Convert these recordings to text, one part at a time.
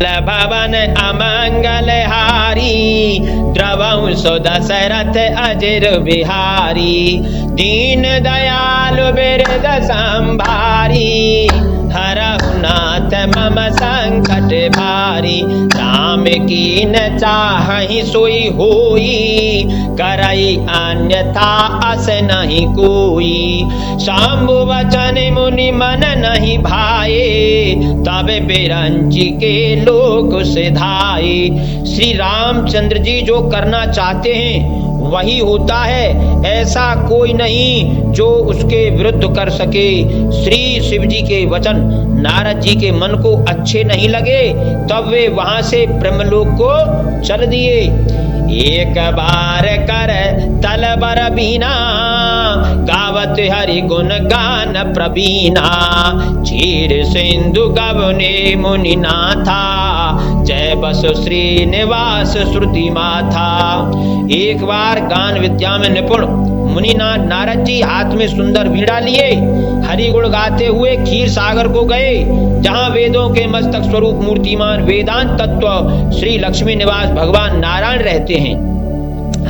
भवन अमंगल हारी द्रवंसो दशरथ अजिर बिहारी दीन दयालु बिरद संभारी हरहु नाथ मम संकट भारी राम की न चाहि सोई होई करई अन्यथा अस नहीं कोई शंभु वचन मुनि मन नहीं भाए तब बिरंची के लोक सिधाए। श्री रामचंद्र जी जो करना चाहते हैं वही होता है, ऐसा कोई नहीं जो उसके विरुद्ध कर सके। श्री शिव जी के वचन नारद जी के मन को अच्छे नहीं लगे, तब वे वहां से ब्रह्मलोक को चल दिए। एक बार कर तलबर बीना गावत हरि गुण गान प्रवीणा चीर सिंधु गवने मुनि नाथा जय बस श्रीनिवास श्रुति माथा। एक बार गान विद्या में निपुण मुनिनाथ नारद जी हाथ में सुंदर वीणा लिए हरि गुण गाते हुए क्षीर सागर को गए, जहां वेदों के मस्तक स्वरूप मूर्तिमान वेदांत तत्व श्री लक्ष्मी निवास भगवान नारायण रहते हैं।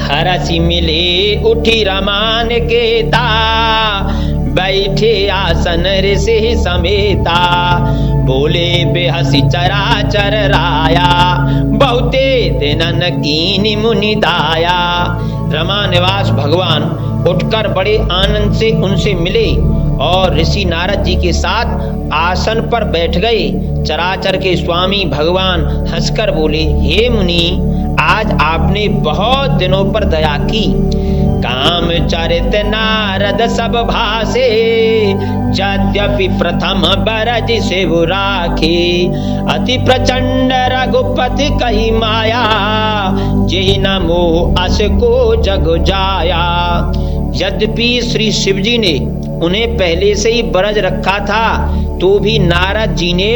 हरसी मिले उठी रमान केता बैठे आसन ऋषि समेता बोले बेहसी चराचर राया बहुते दिनन कीनी मुनि दाया। रमा निवास भगवान उठकर बड़े आनंद से उनसे मिले और ऋषि नारद जी के साथ आसन पर बैठ गए। चराचर के स्वामी भगवान हंसकर बोले, हे मुनि, आज आपने बहुत दिनों पर दया की। काम चरित नारद सब भासे यद्यपि प्रथम बरज से राखे अति प्रचंड रघुपति कही माया जेहि न मोह अस को जग जाया। यद्यपि श्री शिव जी ने उन्हें पहले से ही बरज रखा था, तो भी नारद जी ने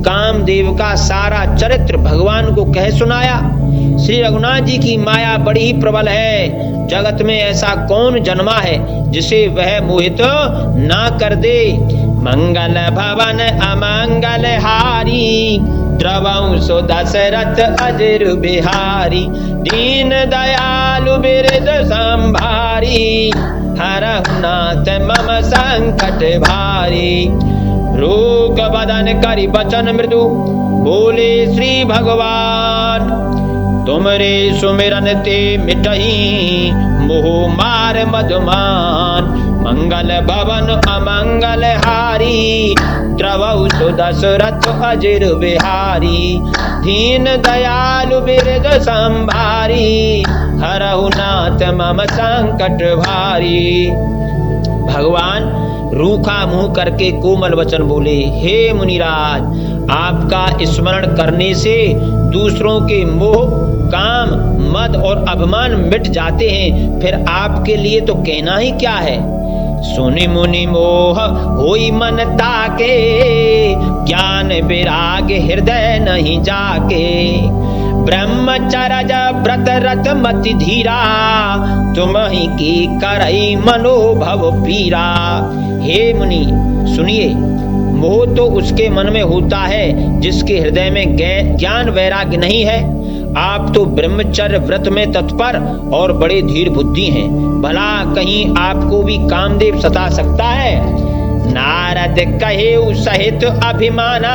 कामदेव का सारा चरित्र भगवान को कह सुनाया। श्री रघुनाथ जी की माया बड़ी ही प्रबल है, जगत में ऐसा कौन जन्मा है जिसे वह मोहित ना कर दे। मंगल भवन अमंगल हारी द्रवंसो दशरथ अजिर बिहारी दीन दयालु बिरद संभारी हरहु नाथ मम संकट भारी। रूक बदन करि बचन मृदु बोले श्री भगवान तुमरे सुमिरन ते मिटही मोह मार मधुमान। मंगल भवन अमंगल हारी द्रवंसो दशरथ अजिर बिहारी दीन दयालु बिरद संभारी हरहु नाथ मम संकट भारी। भगवान रूखा मुंह करके कोमल वचन बोले, हे मुनिराज, आपका स्मरण करने से दूसरों के मोह काम मद और अभिमान मिट जाते हैं, फिर आपके लिए तो कहना ही क्या है। सुनि मुनि मोह होई मन ताके ज्ञान विराग हृदय नहीं जाके ब्रह्मचर्य व्रत रत मति धीरा तुम्हि की करई मनोभव पीरा। हे मुनि सुनिए, मोह तो उसके मन में होता है जिसके हृदय में ज्ञान वैराग्य नहीं है। आप तो ब्रह्मचर्य व्रत में तत्पर और बड़े धीर बुद्धि हैं, भला कहीं आपको भी कामदेव सता सकता है। नारद कहे सहित अभिमाना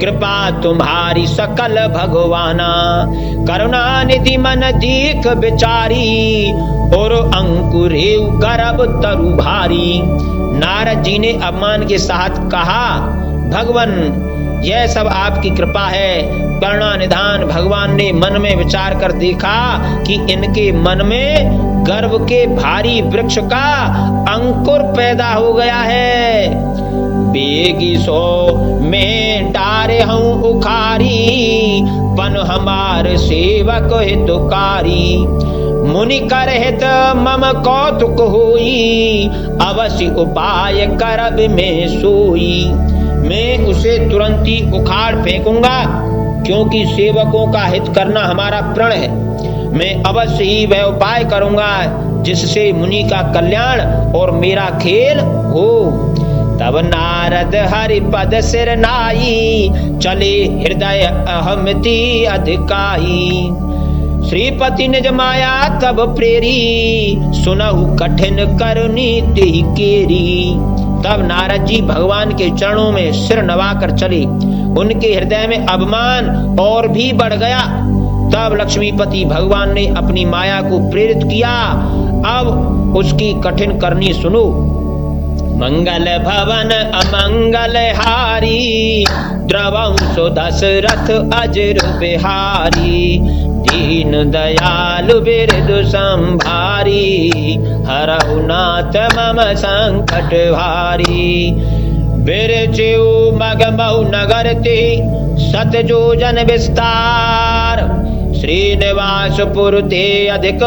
कृपा तुम्हारी सकल भगवाना करुणा निधि मन दीख बिचारी और अंकुरे गर्भ तरु भारी। नारद जी ने अपमान के साथ कहा, भगवान यह सब आपकी कृपा है। करुणा निधान भगवान ने मन में विचार कर देखा कि इनके मन में गर्भ के भारी वृक्ष का अंकुर पैदा हो गया है। बेगी सो में डारे हूँ उखारी पन हमार सेवक हितकारी मुनि कर हित मम कौतुक होई अवश्य उपाय करब में सोई। मैं उसे तुरंत ही उखाड़ फेंकूंगा, क्योंकि सेवकों का हित करना हमारा प्रण है। मैं अवश्य ही वह उपाय करूंगा जिससे मुनि का कल्याण और मेरा खेल हो। तब नारद हरि पद सिर नाई, चले हृदय अहमति अधिकाई। श्रीपति निज माया तब प्रेरी, सुनहु कठिन करनी तेहि केरी। तब नारद जी भगवान के चरणों में सिर नवाकर चले। उनके हृदय में अभिमान और भी बढ़ गया। तब लक्ष्मीपति भगवान ने अपनी माया को प्रेरित किया। अब उसकी कठिन करनी सुनो। मंगल भवन अमंगल हारी, द्रवंसो दशरथ अजर बिहारी। दीन दयालु बिरदु संभारी, हरहु नाथ मम संकट भारी। बिरचेउ मगमऊ नगर ते, सत योजन विस्तार। श्रीनिवासपुर ते अधिक,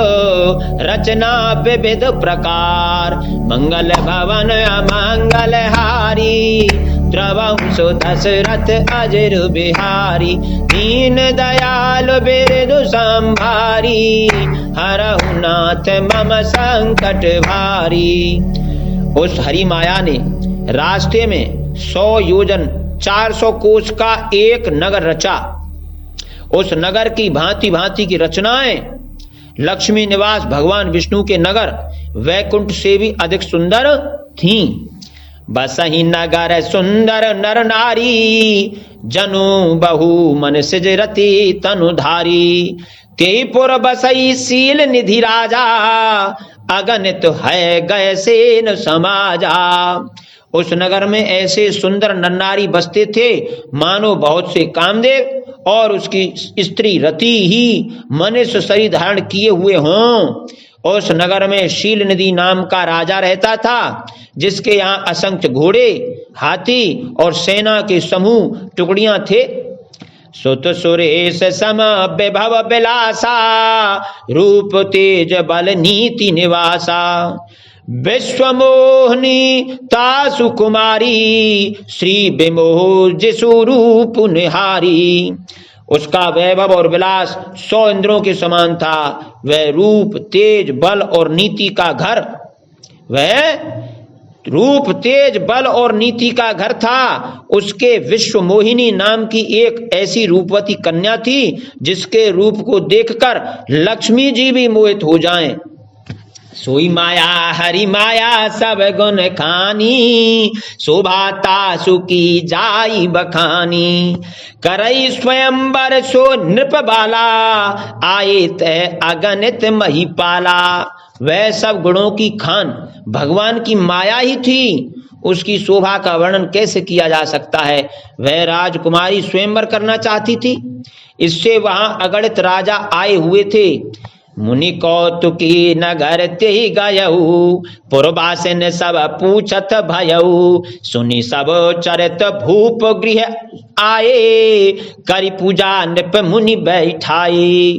रचना विविध प्रकार। मंगल भवन अमंगल हारी, द्रवंसो दशरथ अजर बिहारी। दीन दयालु बिरदु संभारी, हरहु नाथ मम संकट भारी। उस हरि माया ने रास्ते में 100 योजन 400 कोस का एक नगर रचा। उस नगर की भांति भांति की रचनाएं लक्ष्मी निवास भगवान विष्णु के नगर वैकुंठ से भी अधिक सुंदर थीं। बसहि नगर सुंदर नर नारी, जनु बहु मन सिजरति तनुधारी। तेपुर बसई शील निधि राजा, अगणित है गए सेन समाजा। उस नगर में ऐसे सुंदर नरनारी बसते थे मानो बहुत से कामदेव और उसकी स्त्री रति ही मनुष्य शरीर धारण किए हुए हों। उस नगर में शील निधि नाम का राजा रहता था, जिसके यहाँ असंख्य घोड़े, हाथी और सेना के समूह टुकड़ियां थे। सुत सुरेश सम विभव विलासा, रूप तेज बल नीति निवासा। विश्वमोहनी तासु कुमारी, श्री विमोह जिसु रूप निहारी। उसका वैभव और विलास 100 इंद्रों के समान था। वह रूप तेज बल और नीति का घर था। उसके विश्व मोहिनी नाम की एक ऐसी रूपवती कन्या थी, जिसके रूप को देखकर लक्ष्मी जी भी मोहित हो जाएं। सोई माया हरि माया सब गुण खानी, शोभा तासु की जाई बखानी। करई स्वयंवर सो नृप बाला, आए तय अगणित महिपाला। वह सब गुणों की खान भगवान की माया ही थी। उसकी शोभा का वर्णन कैसे किया जा सकता है। वह राजकुमारी स्वयंवर करना चाहती थी, इससे वहां अगणित राजा आए हुए थे। मुनि कौतुकी नगर ते गयऊ, पुरवासिन सब पूछत भयऊ। सुनि सब चरित भूप गृह आए, करि पूजा नृप मुनि बैठाए।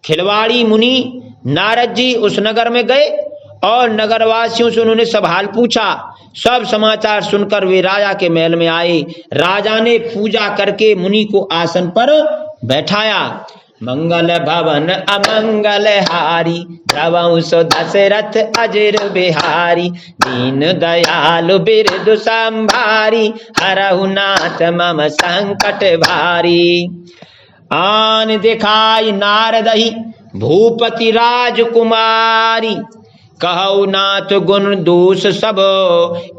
खिलवाड़ी मुनि नारद जी उस नगर में गए और नगरवासियों से उन्होंने सब हाल पूछा। सब समाचार सुनकर वे राजा के महल में आए। राजा ने पूजा करके मुनि को आसन पर बैठाया। मंगल भवन अमंगल हारी, द्रवंसो दशरथ अजर बिहारी। दीन दयालु बिरदु संभारी, हरहु नाथ मम संकट भारी। आन दिखाई नारदहि भूपति राजकुमारी, कहु नाथ गुण दोष सब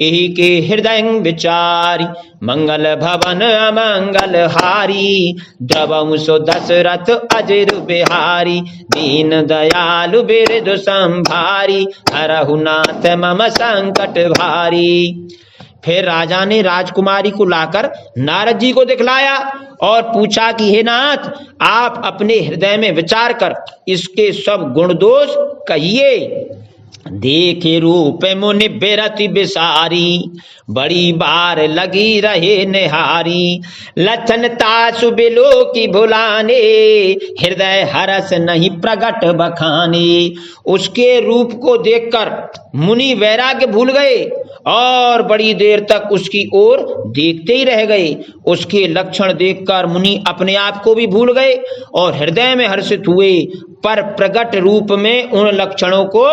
एहि के हृदय विचारी। मंगल भवन अमंगल हारी, द्रवंसो दशरथ अजर बिहारी। दीन दयालु बिरदु संभारी, हरहु नाथ मम संकट भारी। फिर राजा ने राजकुमारी को लाकर नारद जी को दिखलाया और पूछा कि हे नाथ, आप अपने हृदय में विचार कर इसके सब गुण दोष कहिए। देखे रूप मुनि बिरति बिसारी, बड़ी बार लगी रहे निहारी। लक्षण तासु बिलो की भुलाने, हृदय हरस नहीं प्रगट बखाने। उसके रूप को देखकर मुनि वैराग्य भूल गए और बड़ी देर तक उसकी ओर देखते ही रह गए। उसके लक्षण देखकर मुनि अपने आप को भी भूल गए और हृदय में हर्षित हुए, पर प्रगट रूप में उन लक्षणों को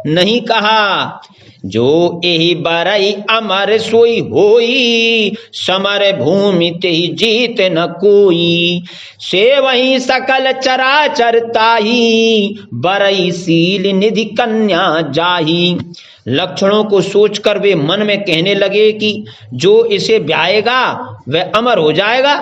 नहीं कहा। जो एहि बरई अमर सोई होई, समर भूमि तेहि जीत न कोई। से वही सकल चराचर ताही, बरई सील निधि कन्या जाही। लक्षणों को सोचकर वे मन में कहने लगे कि जो इसे ब्याएगा वह अमर हो जाएगा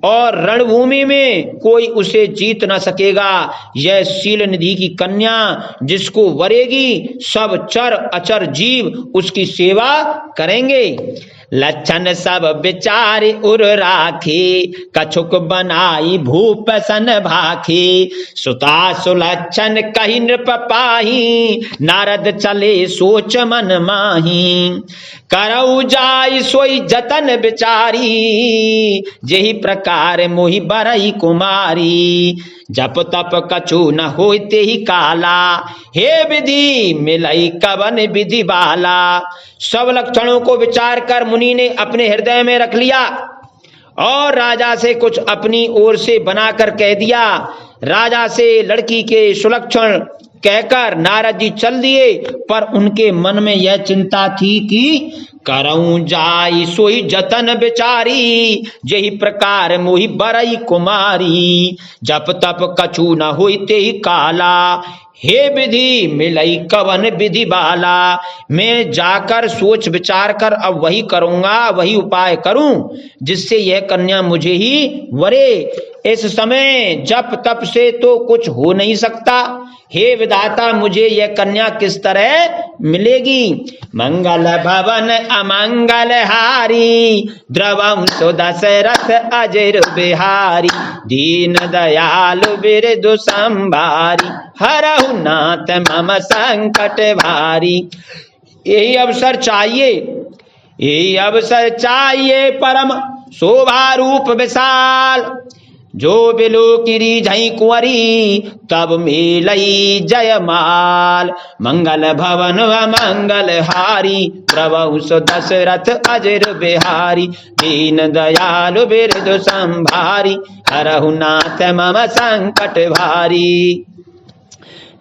और रणभूमि में कोई उसे जीत न सकेगा। यह शील निधि की कन्या जिसको वरेगी, सब चर अचर जीव उसकी सेवा करेंगे। लक्षण सब विचार उर राखे, कछुक बनाई भूप सन भाखे। सुता सुलक्षण कही नृप पाही, नारद चले सोच मन माही। करऊ जाय सोई जतन बिचारी, जेहि प्रकार मोहि बरई कुमारी। जप तप कछु न होते ही काला, हे विधि मिलई कवन विधि बाला। सब लक्षणों को विचार कर मुनि ने अपने हृदय में रख लिया और राजा से कुछ अपनी ओर से बनाकर कह दिया। राजा से लड़की के सुलक्षण कहकर नारद जी चल दिए, पर उनके मन में यह चिंता थी कि करऊं जाई सोई जतन बिचारी, जेहि प्रकार मोहि बरई कुमारी। जप तप कछु न होते ही काला, हे विधि मिलई कवन विधि बाला। मैं जाकर सोच विचार कर अब वही करूंगा, वही उपाय करूं जिससे यह कन्या मुझे ही वरे। इस समय जप तप से तो कुछ हो नहीं सकता। हे विधाता, मुझे यह कन्या किस तरह मिलेगी। मंगल भवन अमंगल हारी, द्रवंश दशरथ अजर बिहारी। दीन दयालु बिरदु संभारी, हरहु नाथ मम संकट भारी। यही अवसर चाहिए, यही अवसर चाहिए परम शोभा रूप विशाल। जो बिलो किरी झई कुंवरी, तब मेलई जयमाल। मंगल भवन मंगल हारी, प्रभु दशरथ अजर बिहारी। दीन दयालु बिरदु संभारी, हरहु नाथ मम संकट भारी।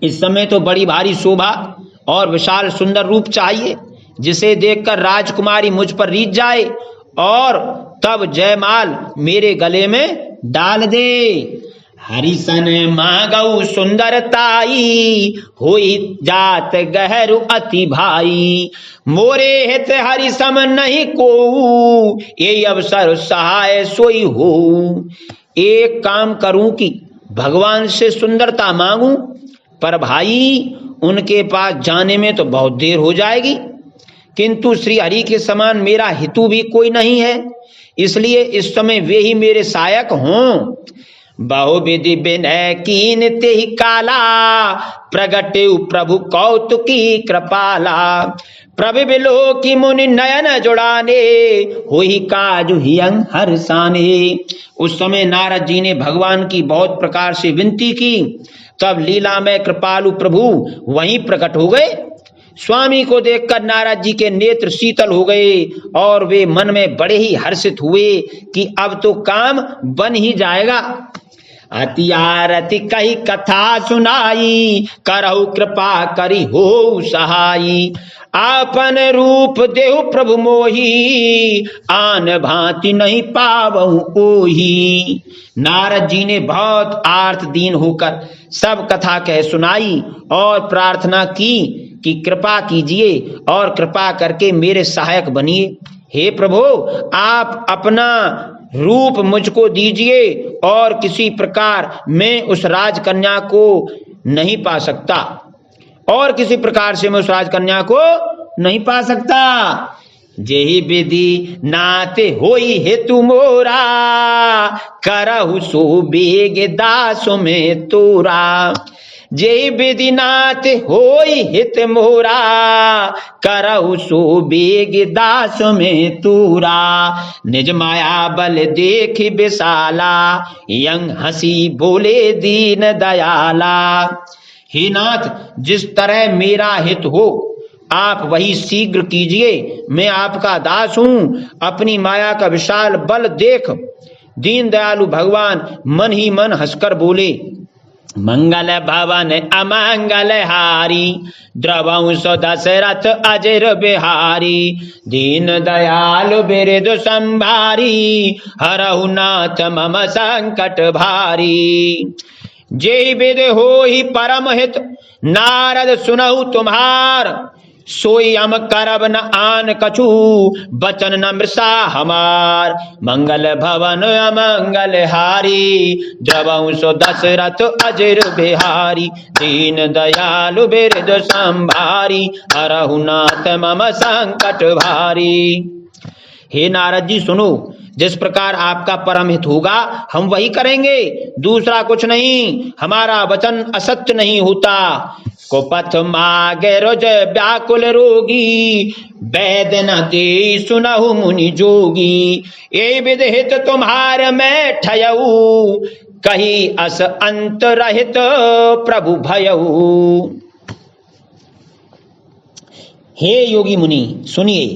इस समय तो बड़ी भारी शोभा और विशाल सुंदर रूप चाहिए, जिसे देखकर राजकुमारी मुझ पर रीझ जाए और तब जयमाल मेरे गले में डाल दे। हरिसन मांगऊ सुंदरताई, होई जात गहरु अति भाई। मोरे हित हरि सम नहीं को, ये अवसर सहाय सोई हो। एक काम करूं कि भगवान से सुंदरता मांगू, पर भाई उनके पास जाने में तो बहुत देर हो जाएगी, किंतु श्री हरि के समान मेरा हितु भी कोई नहीं है, इसलिए इस समय वे ही मेरे सहायक हों। बहुविधि विनय कीन तेहि काला, प्रगटे प्रभु कौतुकी कृपाला। प्रभु बिलो की मुनि नयन जुड़ाने, होई काजु हियं हर्षाने। उस समय नारद जी ने भगवान की बहुत प्रकार से विनती की, तब लीला में कृपालु प्रभु वहीं प्रकट हो गए। स्वामी को देखकर नारद जी के नेत्र शीतल हो गए और वे मन में बड़े ही हर्षित हुए कि अब तो काम बन ही जाएगा। अति आरती कही कथा सुनाई, करहु कृपा करी हो सहाई। आपन रूप देहु प्रभु मोही, आन भांति नहीं पावहु ओही। नारद जी ने बहुत आर्त दीन होकर सब कथा कह सुनाई और प्रार्थना की कि कृपा कीजिए और कृपा करके मेरे सहायक बनिए। हे प्रभु, आप अपना रूप मुझको दीजिए और किसी प्रकार मैं उस राजकन्या को नहीं पा सकता, और किसी प्रकार से मैं उस राजकन्या को नहीं पा सकता। जेहि विधि नाते होई हेतु मोरा, करहु सो बेग दासो में तोरा। जेहि विधि नाते होई हित मोरा, करहु सो बेग दास में तूरा। निज माया बल देख विशाला, यंग हंसी बोले दीन दयाला। हे नाथ, जिस तरह मेरा हित हो आप वही शीघ्र कीजिए, मैं आपका दास हूं। अपनी माया का विशाल बल देख दीन दयालु भगवान मन ही मन हंसकर बोले, मंगल भवन अमंगल हारी, द्रवंश दशरथ अजर बिहारी। दीन दयालु बिरद संभारी, हरहु नाथ मम संकट भारी। जेहि विद होहि परम हित, नारद सुनहु तुम्हार। सोई हम करब न आन कछु, बचन न मृषा हमार। मंगल भवन अमंगल हारी, द्रवंश दशरथ अजर बिहारी। दीन दयालु बिरद संभारी, हरहु नाथ मम संकट भारी। हे नारद जी सुनो, जिस प्रकार आपका परम हित होगा हम वही करेंगे, दूसरा कुछ नहीं। हमारा वचन असत्य नहीं होता। कुपथ मागे रोज व्याकुल रोगी, वैद न दे सुनहु मुनि जोगी। ये विध हित तुम्हार मैं ठयऊ, कही अस अंत रहित प्रभु भयऊ। हे योगी मुनि सुनिए,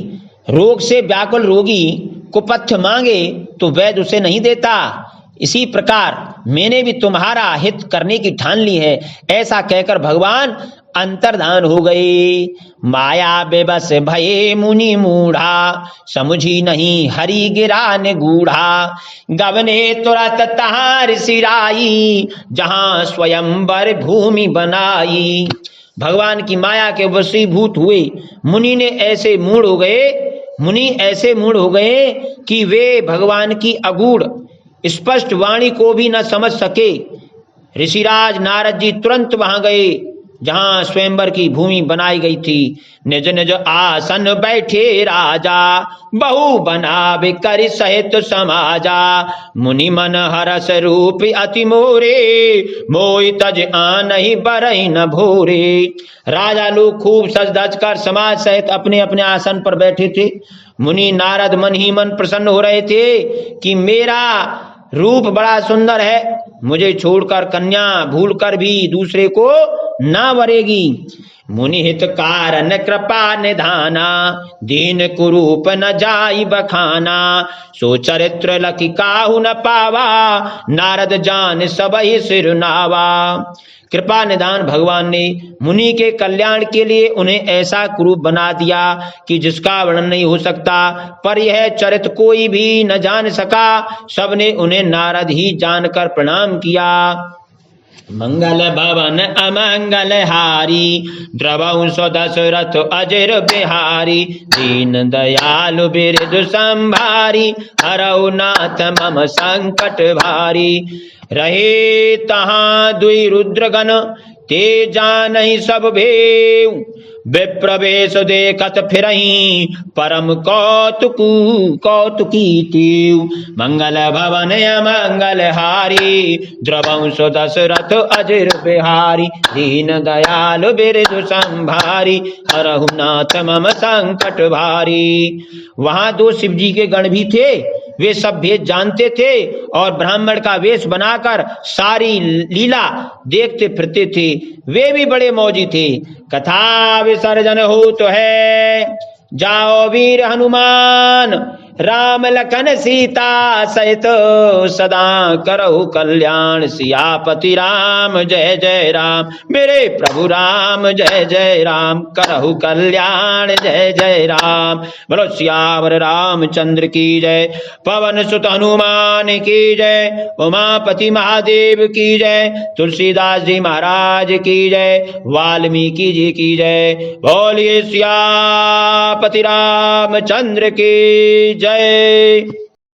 रोग से व्याकुल रोगी कुपथ मांगे तो वैद्य उसे नहीं देता। इसी प्रकार मैंने भी तुम्हारा हित करने की ठान ली है। ऐसा कहकर भगवान अंतर्धान हो गए। माया बेबस भये मुनि मूढ़ा, समुझी नहीं हरि गिरा निगूढ़ा। गवने तुरत तहार सिराई, जहां स्वयंवर भूमि बनाई। भगवान की माया के वशीभूत हुए मुनि ऐसे मूढ़ हो गए कि वे भगवान की अगूढ़ स्पष्ट वाणी को भी न समझ सके। ऋषिराज नारद जी तुरंत वहां गए जहां स्वयंवर की भूमि बनाई गई थी। निज निज आसन बैठे राजा, बहु बनावे कर सहित समाजा। मुनि मन हरस रूप अति मोरे, मोहि तज आनहि बरहि न भोरे। राजा लोग खूब सज धज कर समाज सहित अपने अपने आसन पर बैठे थे। मुनि नारद मन ही मन प्रसन्न हो रहे थे कि मेरा रूप बड़ा सुंदर है, मुझे छोड़कर कन्या भूलकर भी दूसरे को ना वरेगी। मुनि हित कारण कृपा निधाना, दीन कुरूप न जाई बखाना। सो चरित्र लखि काहू न पावा, नारद जान सबहि सिर नावा। कृपा निधान भगवान ने मुनि के कल्याण के लिए उन्हें ऐसा कुरूप बना दिया कि जिसका वर्णन नहीं हो सकता। पर यह चरित्र कोई भी न जान सका, सबने उन्हें नारद ही जानकर प्रणाम किया। मंगल भवन अमंगल हारी, द्रवंश दशरथ अजर बिहारी। दीन दयालु बिरद संभारी, हरहु नाथ मम संकट भारी। रहे तहां दुई रुद्रगण, ते जानहि सब भेऊ। विप्रवेश देखत फिरहीं, परम कौतुकी तीव। मंगल भवन अमंगल हारी, द्रवंश दशरथ अजर बिहारी। दीन दयालु बिरद संभारी, हरहु नाथ मम संकट भारी। वहां दो शिव जी के गण भी थे। वे सब भेद जानते थे और ब्राह्मण का वेश बनाकर सारी लीला देखते फिरते थे। वे भी बड़े मौजी थे। कथा विसर्जन हो तो है, जाओ वीर हनुमान। राम लखन सीता सहित सदा करहु कल्याण। सियापति राम जय जय राम, मेरे प्रभु राम जय जय राम। करहु कल्याण जय जय राम। बोलो सियावर रामचंद्र की जय। पवन सुत हनुमान की जय। उमापति महादेव की जय। तुलसीदास जी महाराज की जय। वाल्मीकि जी की जय। बोलिए सियापति रामचंद्र की जय।